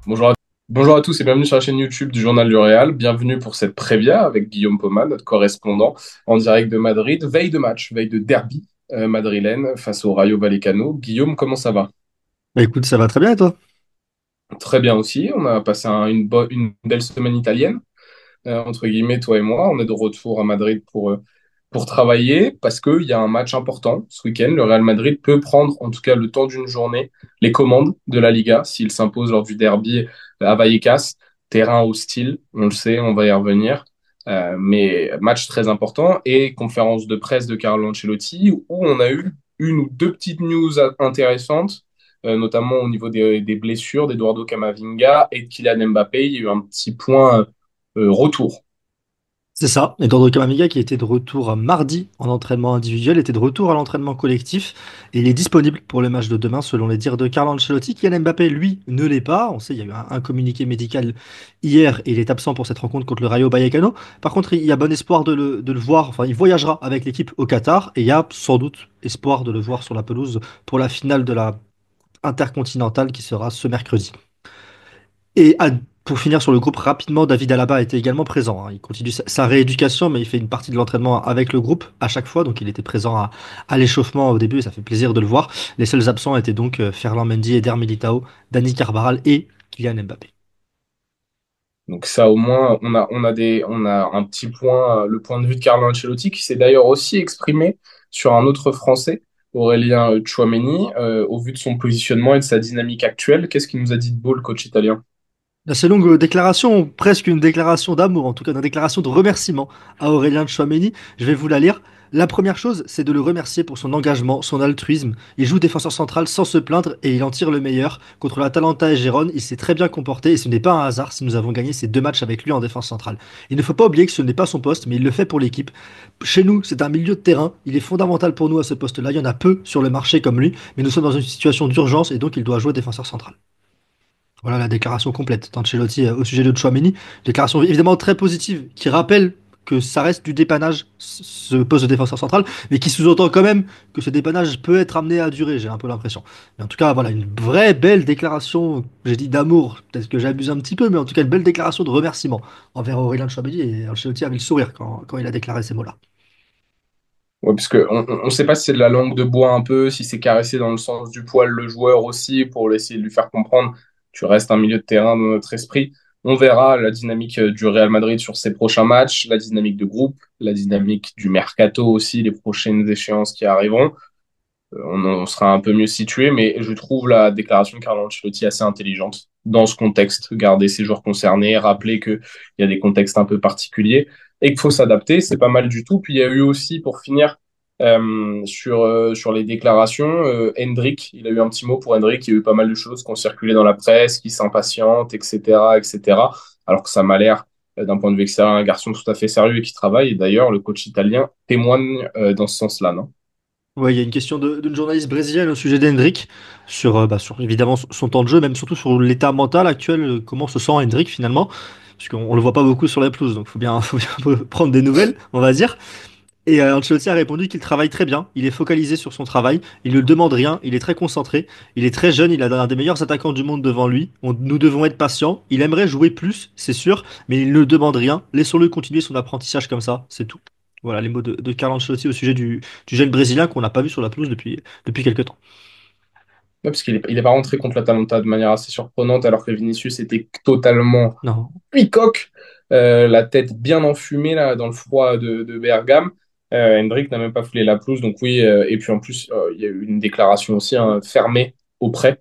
Bonjour bonjour à tous et bienvenue sur la chaîne YouTube du Journal du Real. Bienvenue pour cette prévia avec Guillaume Poma, notre correspondant en direct de Madrid. Veille de match, veille de derby madrilène face au Rayo Vallecano. Guillaume, comment ça va? Bah écoute, ça va très bien et toi? Très bien aussi. On a passé une belle semaine italienne. Entre guillemets, toi et moi. On est de retour à Madrid pour travailler parce qu'il y a un match important ce week-end. Le Real Madrid peut prendre, en tout cas le temps d'une journée, les commandes de la Liga s'il s'impose lors du derby à Vallecas. Terrain hostile, on le sait, on va y revenir. Mais match très important et conférence de presse de Carlo Ancelotti où on a eu une ou deux petites news intéressantes, notamment au niveau des blessures d'Eduardo Camavinga et de Kylian Mbappé. Il y a eu un petit point retour. C'est ça. Et Eduardo Camavinga, qui était de retour mardi en entraînement individuel, était de retour à l'entraînement collectif et il est disponible pour le match de demain selon les dires de Carlo Ancelotti. Kylian Mbappé, lui, ne l'est pas. On sait, il y a eu un communiqué médical hier et il est absent pour cette rencontre contre le Rayo Vallecano. Par contre, il y a bon espoir de le voir. Enfin, il voyagera avec l'équipe au Qatar et il y a sans doute espoir de le voir sur la pelouse pour la finale de la Intercontinentale qui sera ce mercredi. Et pour finir sur le groupe rapidement, David Alaba était également présent, hein. Il continue sa rééducation, mais il fait une partie de l'entraînement avec le groupe à chaque fois. Donc il était présent à l'échauffement au début et ça fait plaisir de le voir. Les seuls absents étaient donc Ferland Mendy, Eder Militao, Dani Carvajal et Kylian Mbappé. Donc ça, au moins, on a un petit point, le point de vue de Carlo Ancelotti, qui s'est d'ailleurs aussi exprimé sur un autre Français, Aurélien Tchouameni, au vu de son positionnement et de sa dynamique actuelle. Qu'est-ce qu'il nous a dit de beau, le coach italien? Assez longue déclaration, presque une déclaration d'amour, en tout cas une déclaration de remerciement à Aurélien Tchouameni. Je vais vous la lire. La première chose, c'est de le remercier pour son engagement, son altruisme. Il joue défenseur central sans se plaindre et il en tire le meilleur. Contre l'Atalanta et Gérone, il s'est très bien comporté et ce n'est pas un hasard si nous avons gagné ces deux matchs avec lui en défense centrale. Il ne faut pas oublier que ce n'est pas son poste, mais il le fait pour l'équipe. Chez nous, c'est un milieu de terrain. Il est fondamental pour nous à ce poste-là. Il y en a peu sur le marché comme lui, mais nous sommes dans une situation d'urgence et donc il doit jouer défenseur central. Voilà la déclaration complète d'Ancelotti au sujet de Tchouaméni. Déclaration évidemment très positive qui rappelle que ça reste du dépannage, ce poste de défenseur central, mais qui sous-entend quand même que ce dépannage peut être amené à durer, j'ai un peu l'impression. Mais en tout cas, voilà, une vraie belle déclaration, j'ai dit d'amour, peut-être que j'abuse un petit peu, mais en tout cas une belle déclaration de remerciement envers Aurélien Tchouaméni et Ancelotti avait le sourire quand il a déclaré ces mots-là. Ouais, parce que on sait pas si c'est de la langue de bois un peu, si c'est caressé dans le sens du poil le joueur aussi, pour essayer de lui faire comprendre, tu restes un milieu de terrain dans notre esprit. On verra la dynamique du Real Madrid sur ses prochains matchs, la dynamique de groupe, la dynamique du mercato aussi, les prochaines échéances qui arriveront. On sera un peu mieux situé, mais je trouve la déclaration de Carlo Ancelotti assez intelligente dans ce contexte. Garder ces joueurs concernés, rappeler qu'il y a des contextes un peu particuliers et qu'il faut s'adapter, c'est pas mal du tout. Puis il y a eu aussi, pour finir, sur les déclarations, Hendrik, il a eu un petit mot pour Hendrik, il y a eu pas mal de choses qui ont circulé dans la presse, qui s'impatientent, etc., etc., alors que ça m'a l'air, d'un point de vue extérieur, un garçon tout à fait sérieux et qui travaille. Et d'ailleurs, le coach italien témoigne dans ce sens-là, non? Ouais, il y a une question d'une journaliste brésilienne au sujet d'Hendrick, sur évidemment son temps de jeu, même surtout sur l'état mental actuel, comment se sent Hendrick finalement, parce qu'on le voit pas beaucoup sur la pelouse, donc faut bien un peu prendre des nouvelles, on va dire. Et Ancelotti a répondu qu'il travaille très bien, il est focalisé sur son travail, il ne demande rien, il est très concentré, il est très jeune, il a un des meilleurs attaquants du monde devant lui, nous devons être patients, il aimerait jouer plus, c'est sûr, mais il ne demande rien, laissons-le continuer son apprentissage comme ça, c'est tout. Voilà les mots de Carlo Ancelotti au sujet du jeune Brésilien qu'on n'a pas vu sur la pelouse depuis quelques temps. Ouais, parce il est pas rentré contre l'Atalanta de manière assez surprenante, alors que Vinicius était totalement Non. coq, la tête bien enfumée là, dans le froid de Bergame. Hendrik n'a même pas foulé la pelouse, donc oui, et puis en plus, il y a eu une déclaration aussi hein, fermée auprès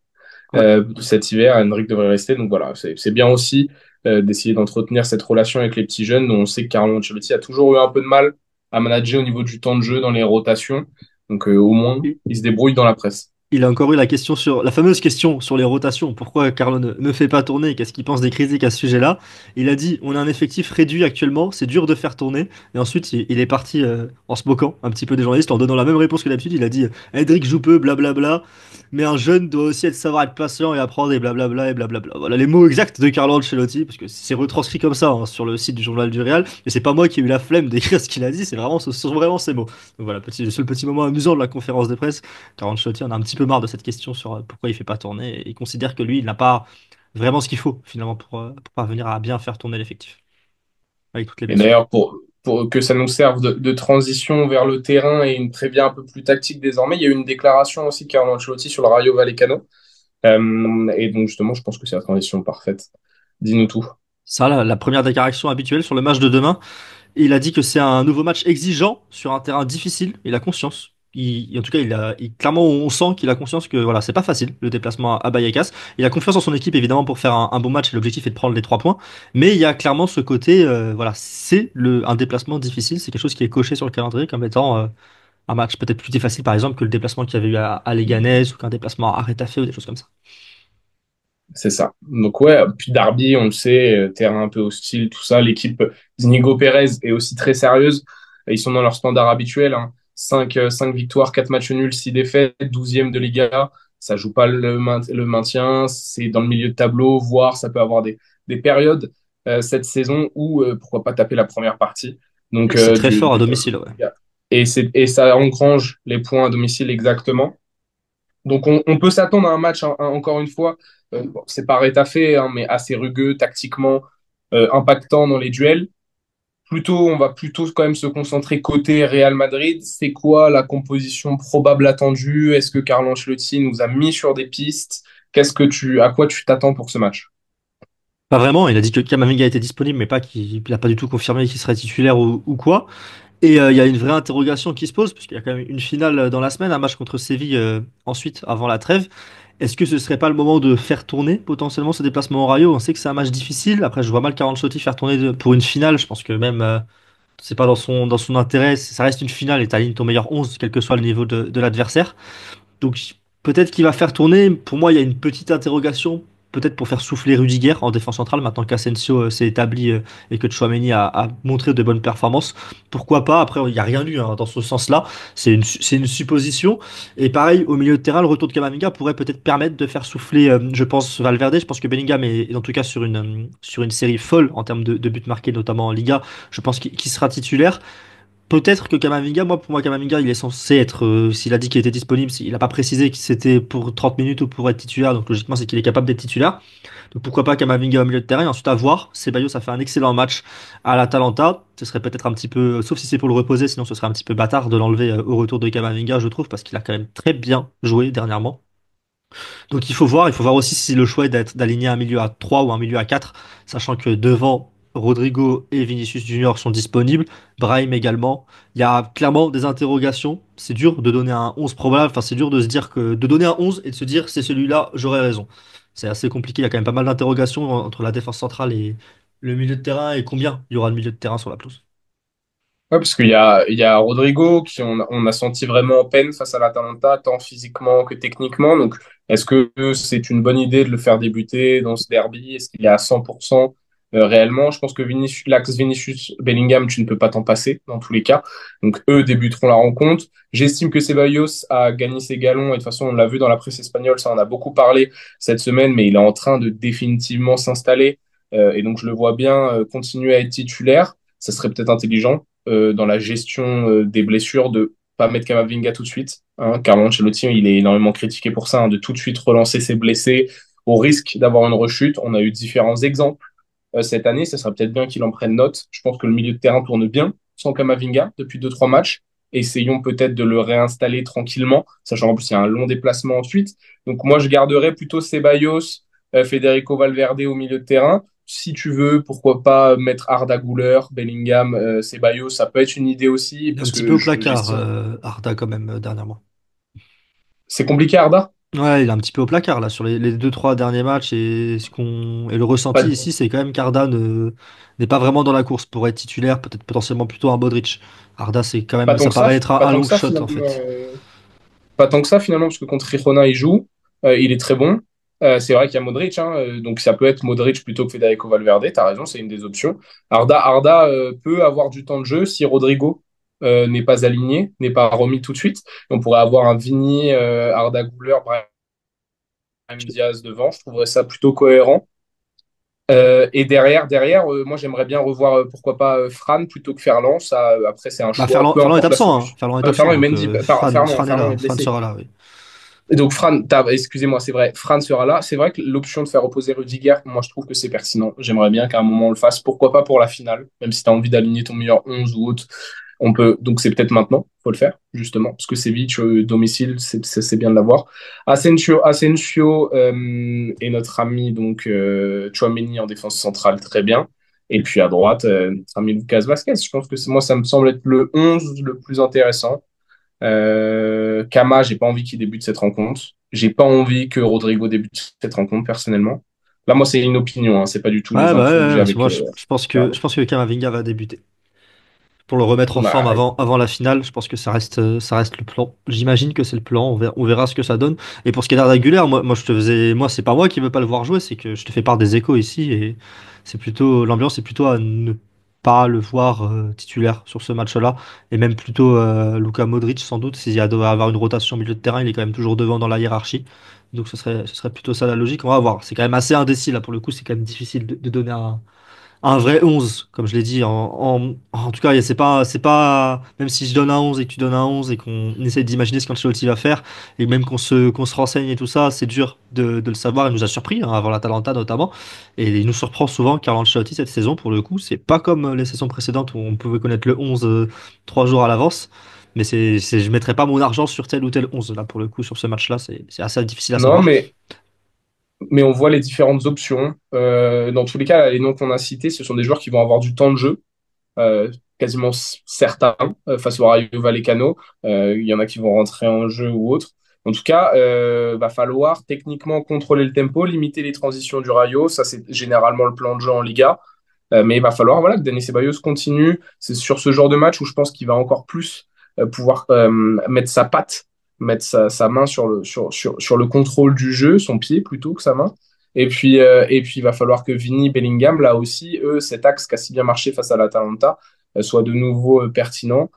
Ouais. cet hiver. Hendrik devrait rester, donc voilà, c'est bien aussi d'essayer d'entretenir cette relation avec les petits jeunes, dont on sait que Carlo Ancelotti a toujours eu un peu de mal à manager au niveau du temps de jeu dans les rotations, donc au moins, il se débrouille dans la presse. Il a encore eu la question sur la fameuse question sur les rotations. Pourquoi Carlo ne fait pas tourner? Qu'est-ce qu'il pense des critiques à ce sujet-là? Il a dit, on a un effectif réduit actuellement, c'est dur de faire tourner. Et ensuite, il est parti en se moquant un petit peu des journalistes, en donnant la même réponse que d'habitude. Il a dit, Hendrik joue peu, blablabla. Mais un jeune doit aussi être savoir être patient et apprendre et blablabla et blablabla. Voilà les mots exacts de Carlo Ancelotti, parce que c'est retranscrit comme ça hein, sur le site du journal du Real. Et c'est pas moi qui ai eu la flemme d'écrire ce qu'il a dit, c'est vraiment, ce sont vraiment ces mots. Donc voilà, le seul petit moment amusant de la conférence de presse. Carlo Ancelotti en a un petit peu marre de cette question sur pourquoi il fait pas tourner et il considère que lui, il n'a pas vraiment ce qu'il faut finalement pour parvenir à bien faire tourner l'effectif avec toutes les Et blessures. d'ailleurs, pour que ça nous serve de transition vers le terrain et une prévia un peu plus tactique désormais, il y a eu une déclaration aussi de Carlo Ancelotti sur le Rayo Vallecano. Et donc, justement, je pense que c'est la transition parfaite. Dis-nous tout. Ça, la première déclaration habituelle sur le match de demain. Il a dit que c'est un nouveau match exigeant sur un terrain difficile. Il a conscience. En tout cas, clairement, on sent qu'il a conscience que voilà, c'est pas facile le déplacement à Vallecas. Il a confiance en son équipe évidemment pour faire un bon match et l'objectif est de prendre les 3 points. Mais il y a clairement ce côté, voilà, un déplacement difficile. C'est quelque chose qui est coché sur le calendrier comme étant un match peut-être plus facile par exemple que le déplacement qu'il y avait eu à Leganés ou qu'un déplacement à Retafe ou des choses comme ça. C'est ça. Donc ouais, puis Derby, on le sait, terrain un peu hostile, tout ça. L'équipe d'Inigo Pérez est aussi très sérieuse. Ils sont dans leur standard habituel, hein. 5 victoires, 4 matchs nuls, 6 défaites, 12e de Liga. Ça joue pas le maintien, c'est dans le milieu de tableau, voire ça peut avoir des périodes cette saison où pourquoi pas taper la première partie. Donc C'est très fort à du tableau domicile, de ouais. Liga. Et ça engrange les points à domicile exactement. Donc on peut s'attendre à un match, hein, encore une fois, bon, c'est pas rétafé, hein, mais assez rugueux, tactiquement, impactant dans les duels. On va plutôt quand même se concentrer côté Real Madrid. C'est quoi la composition probable attendue? Est-ce que Carlo Ancelotti nous a mis sur des pistes? À quoi tu t'attends pour ce match? Pas vraiment, il a dit que Kamavinga était disponible, mais pas qu'il n'a pas du tout confirmé qu'il serait titulaire ou quoi. Et il y a une vraie interrogation qui se pose, puisqu'il y a quand même une finale dans la semaine, un match contre Séville ensuite, avant la trêve. Est-ce que ce serait pas le moment de faire tourner potentiellement ce déplacement au Rayo? On sait que c'est un match difficile. Après, je vois mal Carlo Ancelotti faire tourner pour une finale. Je pense que même c'est pas dans son intérêt. Ça reste une finale et t'alignes ton meilleur 11, quel que soit le niveau de l'adversaire. Donc peut-être qu'il va faire tourner. Pour moi, il y a une petite interrogation, peut-être pour faire souffler Rudiger en défense centrale, maintenant qu'Asensio s'est établi et que Tchouaméni a montré de bonnes performances. Pourquoi pas? Après, il n'y a rien eu hein, dans ce sens-là. C'est une supposition. Et pareil, au milieu de terrain, le retour de Camavinga pourrait peut-être permettre de faire souffler, je pense, Valverde. Je pense que Bellingham est en tout cas sur une série folle en termes de buts marqués, notamment en Liga. Je pense qu'il sera titulaire. Peut-être que Kamavinga, pour moi, Kamavinga, il est censé être, s'il a dit qu'il était disponible, il n'a pas précisé que c'était pour 30 minutes ou pour être titulaire, donc logiquement, c'est qu'il est capable d'être titulaire. Donc pourquoi pas Kamavinga au milieu de terrain, et ensuite à voir. Ceballos a fait un excellent match à l'Atalanta. Ce serait peut-être un petit peu, sauf si c'est pour le reposer, sinon ce serait un petit peu bâtard de l'enlever au retour de Kamavinga, je trouve, parce qu'il a quand même très bien joué dernièrement. Donc il faut voir aussi si le choix est d'aligner un milieu à 3 ou un milieu à 4, sachant que devant Rodrigo et Vinicius Junior sont disponibles, Brahim également. Il y a clairement des interrogations. C'est dur de donner un 11 probable, enfin c'est dur de se dire que de donner un 11 et de se dire c'est celui-là, j'aurais raison. C'est assez compliqué, il y a quand même pas mal d'interrogations entre la défense centrale et le milieu de terrain et combien il y aura de milieu de terrain sur la pelouse. Ouais, parce il y a Rodrigo on a senti vraiment en peine face à l'Atalanta, tant physiquement que techniquement. Donc, est-ce que c'est une bonne idée de le faire débuter dans ce derby? Est-ce qu'il est à 100% réellement? Je pense que l'axe Vinicius Bellingham, tu ne peux pas t'en passer dans tous les cas. Donc, eux débuteront la rencontre. J'estime que Ceballos a gagné ses galons et de toute façon, on l'a vu dans la presse espagnole, ça on a beaucoup parlé cette semaine, mais il est en train de définitivement s'installer. Et donc, je le vois bien continuer à être titulaire. Ça serait peut-être intelligent dans la gestion des blessures de pas mettre Kamavinga tout de suite. Hein. Carlo Ancelotti, il est énormément critiqué pour ça, hein, de tout de suite relancer ses blessés au risque d'avoir une rechute. On a eu différents exemples cette année. Ça serait peut-être bien qu'il en prenne note. Je pense que le milieu de terrain tourne bien sans Kamavinga depuis 2, 3 matchs. Essayons peut-être de le réinstaller tranquillement, sachant en plus il y a un long déplacement ensuite. Donc moi, je garderais plutôt Ceballos, Federico Valverde au milieu de terrain. Si tu veux, pourquoi pas mettre Arda Güler, Bellingham, Ceballos, ça peut être une idée aussi, Il est un parce petit peu que au placard, j'estime. Arda quand même, dernièrement. C'est compliqué, Arda? Ouais, il est un petit peu au placard là sur les 2-3 derniers matchs et le ressenti Pas, ici c'est quand même qu'Arda n'est pas vraiment dans la course pour être titulaire, peut-être potentiellement plutôt un Modric. Arda c'est quand pas même tant ça que ça, paraît être pas un tant que long ça shot en finalement. fait. Pas tant que ça finalement, parce que contre Girona, il joue, il est très bon. C'est vrai qu'il y a Modric, hein, donc ça peut être Modric plutôt que Federico Valverde, t'as raison, c'est une des options. Arda peut avoir du temps de jeu si Rodrigo n'est pas aligné, n'est pas remis tout de suite. On pourrait avoir un Vini, Arda Güler, Brahim Diaz devant, je trouverais ça plutôt cohérent. Et moi j'aimerais bien revoir pourquoi pas Fran plutôt que Ferland. Ça, après c'est un Bah choix, peu Ferland est importe la absent, hein. solution. Ferland est Ferland absent et donc Mendy, Fran est Ferland est là, Fran blessé. sera là, oui. Et donc, excusez-moi, c'est vrai, Fran sera là. C'est vrai que l'option de faire opposer Rudiger, moi, je trouve que c'est pertinent. J'aimerais bien qu'à un moment on le fasse. Pourquoi pas pour la finale, même si tu as envie d'aligner ton meilleur 11 ou autre. On peut, donc c'est peut-être maintenant, faut le faire, justement, parce que Séville, domicile, c'est bien de l'avoir. Asensio et notre ami, donc, Tchouaméni en défense centrale, très bien. Et puis à droite, notre ami Lucas Vasquez. Je pense que moi, ça me semble être le 11 le plus intéressant. Kama, j'ai pas envie qu'il débute cette rencontre. J'ai pas envie que Rodrigo débute cette rencontre, personnellement. Là, moi, c'est une opinion, hein, c'est pas du tout Ouais, les bah infos que j'ai ouais, avec moi je pense que Kamavinga va débuter. Pour le remettre en forme bah, avant la finale, je pense que ça reste le plan. J'imagine que c'est le plan, on verra ce que ça donne. Et pour ce qui est d'Arda Güler, moi c'est pas moi qui veux pas le voir jouer, c'est que je te fais part des échos ici et c'est plutôt, l'ambiance est plutôt à ne pas le voir titulaire sur ce match-là. Et même plutôt Luka Modric sans doute, s'il y a doit avoir une rotation au milieu de terrain, il est quand même toujours devant dans la hiérarchie. Donc ce serait plutôt ça la logique. On va voir. C'est quand même assez indécis là pour le coup, c'est quand même difficile de donner un vrai 11 comme je l'ai dit. En tout cas, c'est pas, même si je donne un 11 et que tu donnes un 11 et qu'on essaie d'imaginer ce qu'Ancelotti va faire, et même qu'on se renseigne et tout ça, c'est dur de le savoir. Il nous a surpris, hein, avant l'Atalanta notamment. Et il nous surprend souvent, Carlo Ancelotti, cette saison, pour le coup. C'est pas comme les saisons précédentes où on pouvait connaître le 11 trois jours à l'avance. Mais je mettrais pas mon argent sur tel ou tel 11 là, pour le coup, sur ce match-là. C'est assez difficile à non, savoir. mais on voit les différentes options. Dans tous les cas, les noms qu'on a cités, ce sont des joueurs qui vont avoir du temps de jeu, quasiment certains, face au Rayo Vallecano. Il y en a qui vont rentrer en jeu ou autre. En tout cas, va falloir techniquement contrôler le tempo, limiter les transitions du Rayo. Ça, c'est généralement le plan de jeu en Liga. Mais il va falloir voilà, que Denis Ceballos continue. C'est sur ce genre de match où je pense qu'il va encore plus pouvoir mettre sa patte, mettre sa main sur le contrôle du jeu, son pied plutôt que sa main. Et puis, il va falloir que Vini, Bellingham, là aussi, eux, cet axe qui a si bien marché face à l'Atalanta, soit de nouveau pertinent.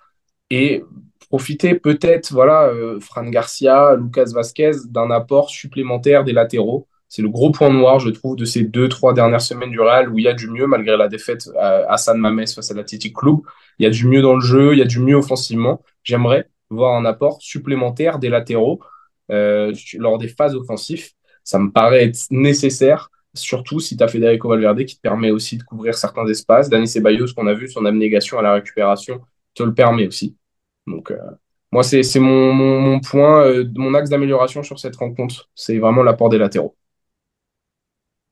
Et profiter peut-être, voilà, Fran Garcia, Lucas Vasquez, d'un apport supplémentaire des latéraux. C'est le gros point noir, je trouve, de ces deux, trois dernières semaines du Real où il y a du mieux, malgré la défaite à San Mamés face à l'Athletic Club. Il y a du mieux dans le jeu, il y a du mieux offensivement. J'aimerais voir un apport supplémentaire des latéraux lors des phases offensives. Ça me paraît être nécessaire, surtout si tu as Federico Valverde qui te permet aussi de couvrir certains espaces. Dani Ceballos, qu'on a vu, son abnégation à la récupération, te le permet aussi. Donc, moi, c'est mon point, mon axe d'amélioration sur cette rencontre. C'est vraiment l'apport des latéraux.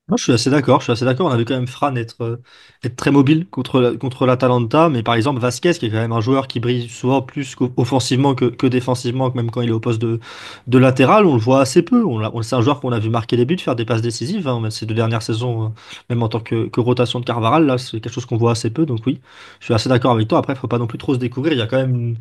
Moi, je suis assez d'accord, je suis assez d'accord. On a vu quand même Fran être très mobile contre l'Atalanta, mais par exemple Vasquez, qui est quand même un joueur qui brille souvent plus offensivement que défensivement, même quand il est au poste de latéral, on le voit assez peu. C'est un joueur qu'on a vu marquer des buts, faire des passes décisives, hein, ces deux dernières saisons, même en tant que rotation de Carvaral, là, c'est quelque chose qu'on voit assez peu. Donc oui, je suis assez d'accord avec toi. Après, il faut pas non plus trop se découvrir. Il y a quand même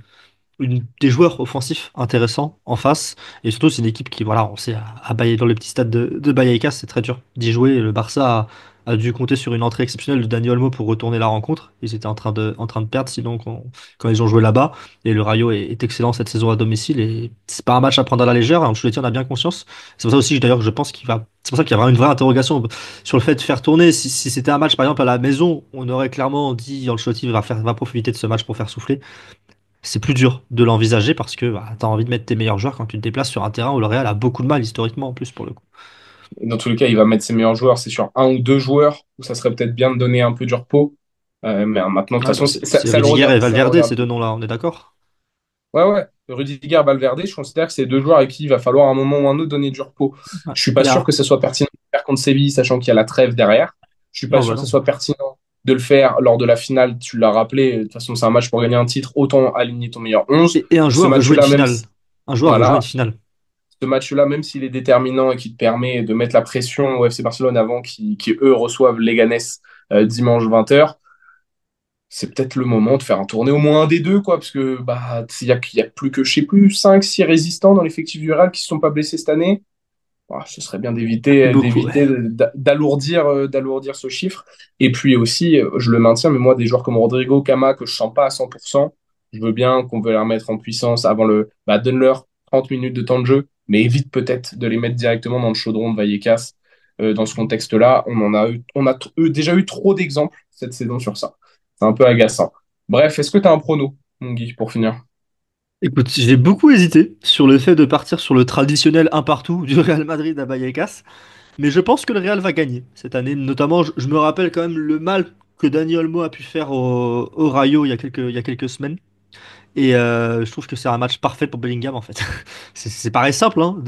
des joueurs offensifs intéressants en face. Et surtout, c'est une équipe qui, voilà, on sait, dans le petit stade de Vallecas, c'est très dur d'y jouer. Le Barça a dû compter sur une entrée exceptionnelle de Dani Olmo pour retourner la rencontre. Ils étaient en train de perdre, sinon, quand ils ont joué là-bas. Et le Rayo est excellent cette saison à domicile. Et c'est pas un match à prendre à la légère. Ancelotti en a bien conscience. C'est pour ça aussi, d'ailleurs, que je pense qu'il va. C'est pour ça qu'il y a vraiment une vraie interrogation sur le fait de faire tourner. Si c'était un match, par exemple, à la maison, on aurait clairement dit Ancelotti va profiter de ce match pour faire souffler. C'est plus dur de l'envisager parce que bah, tu as envie de mettre tes meilleurs joueurs quand tu te déplaces sur un terrain où le Real a beaucoup de mal historiquement en plus pour le coup. Dans tous les cas, il va mettre ses meilleurs joueurs. C'est sur un ou deux joueurs où ça serait peut-être bien de donner un peu du repos. Mais maintenant, de toute Ouais, façon, bah, c'est ça le Rudiger regarde, et ça le Valverde, regarde ces deux peu. noms-là, on est d'accord? Ouais, ouais. Rudiger, Valverde, je considère que c'est deux joueurs avec qui il va falloir à un moment ou un autre donner du repos. Ouais. Je suis pas Et sûr à- que ce soit pertinent de le faire contre Séville, sachant qu'il y a la trêve derrière. Je suis pas Non, bah sûr que ce non. soit pertinent de le faire lors de la finale. Tu l'as rappelé. De toute façon, c'est un match pour gagner un titre. Autant aligner ton meilleur 11. Et un Ce joueur veut jouer une match-là, même finale. si, Un joueur veut jouer une voilà, finale. ce match-là, même s'il est déterminant et qui te permet de mettre la pression au FC Barcelone avant qui eux, reçoivent Leganés dimanche 20h, c'est peut-être le moment de faire un tournée au moins un des deux, quoi, parce que bah, il y a plus que, je sais plus, 5 6 résistants dans l'effectif du Real qui ne se sont pas blessés cette année. Ah, ce serait bien C'est beaucoup, ouais. d'alourdir ce chiffre. Et puis aussi, je le maintiens, mais moi, des joueurs comme Rodrigo, Cama, que je sens pas à 100%, je veux bien qu'on veut les remettre en puissance avant donne-leur 30 minutes de temps de jeu, mais évite peut-être de les mettre directement dans le chaudron de Vallecas. Dans ce contexte-là, déjà eu trop d'exemples cette saison sur ça. C'est un peu agaçant. Bref, est-ce que tu as un prono, mon Guy, pour finir? Écoute, j'ai beaucoup hésité sur le fait de partir sur le traditionnel un partout du Real Madrid à Vallecas, mais je pense que le Real va gagner cette année. Notamment, je me rappelle quand même le mal que Dani Olmo a pu faire au Rayo il y a quelques semaines. Et je trouve que c'est un match parfait pour Bellingham en fait. C'est paraît simple, hein,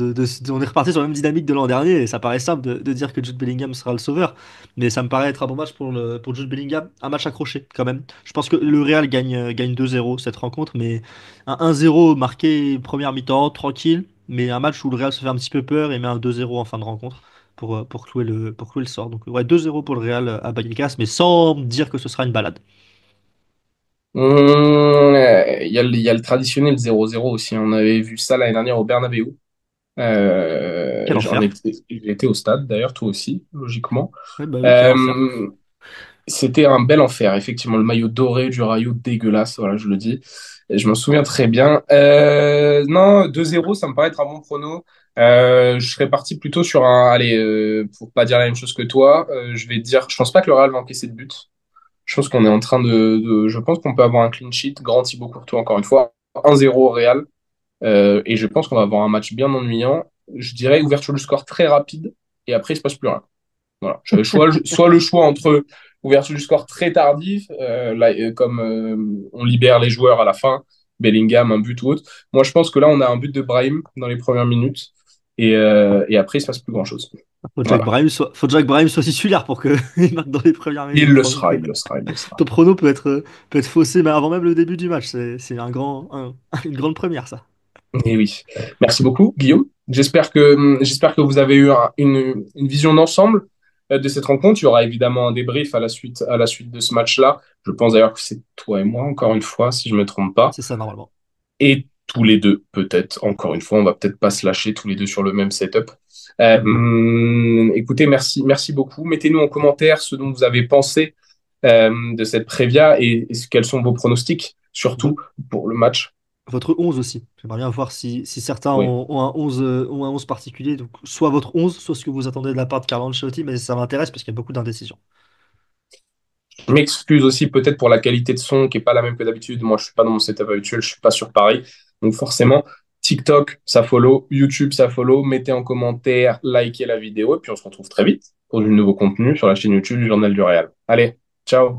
on est reparti sur la même dynamique de l'an dernier et ça paraît simple de dire que Jude Bellingham sera le sauveur. Mais ça me paraît être un bon match pour Jude Bellingham, un match accroché quand même. Je pense que le Real gagne 2-0 cette rencontre, mais un 1-0 marqué première mi-temps, tranquille, mais un match où le Real se fait un petit peu peur et met un 2-0 en fin de rencontre pour clouer le sort. Donc ouais, 2-0 pour le Real à Vallecas, mais sans dire que ce sera une balade. Il y a le traditionnel 0-0 aussi. On avait vu ça l'année dernière au Bernabéu. Quel enfer. J'ai été au stade, d'ailleurs, toi aussi, logiquement. Ouais, bah oui, quel enfer. Euh, C'était un bel enfer, effectivement. Le maillot doré du Rayo, dégueulasse, voilà, je le dis. Et je m'en souviens très bien. Non, 2-0, ça me paraît être un bon prono. Je serais parti plutôt sur un... Allez, pour pas dire la même chose que toi, je vais dire... Je pense pas que le Real va encaisser de but. Je pense qu'on est en train je pense qu'on peut avoir un clean sheet. Grand Thibaut Courtois, encore une fois. 1-0 au Real. Et je pense qu'on va avoir un match bien ennuyant. Je dirais ouverture du score très rapide. Et après, il se passe plus rien. Voilà. J'avais soit le choix entre ouverture du score très tardif, là, comme on libère les joueurs à la fin, Bellingham, un but ou autre. Moi, je pense que là, on a un but de Brahim dans les premières minutes. Et après, il se passe plus grand-chose. Voilà. Faut Jack Brahim soit titulaire pour qu'il marque dans les premières Il minutes. le sera, il le sera, il le sera. Ton prono peut être faussé, mais avant même le début du match. C'est une grande première, ça. Et oui. Merci beaucoup, Guillaume. J'espère que vous avez eu une vision d'ensemble de cette rencontre. Il y aura évidemment un débrief à la suite de ce match-là. Je pense d'ailleurs que c'est toi et moi, encore une fois, si je me trompe pas. C'est ça, normalement. Et tous les deux, peut-être, encore une fois, on va peut-être pas se lâcher tous les deux sur le même setup. Écoutez, merci beaucoup. Mettez-nous en commentaire ce dont vous avez pensé de cette prévia et quels sont vos pronostics, surtout Vo- pour le match. Votre 11 aussi. J'aimerais bien voir si certains Oui. ont un 11 particulier. Donc, soit votre 11, soit ce que vous attendez de la part de Carlo Ancelotti, mais ça m'intéresse parce qu'il y a beaucoup d'indécisions. Je m'excuse aussi peut-être pour la qualité de son qui est pas la même que d'habitude. Moi, je suis pas dans mon setup habituel, je suis pas sur Paris. Donc forcément, TikTok, ça follow, YouTube, ça follow. Mettez en commentaire, likez la vidéo et puis on se retrouve très vite pour du nouveau contenu sur la chaîne YouTube du Journal du Réal. Allez, ciao!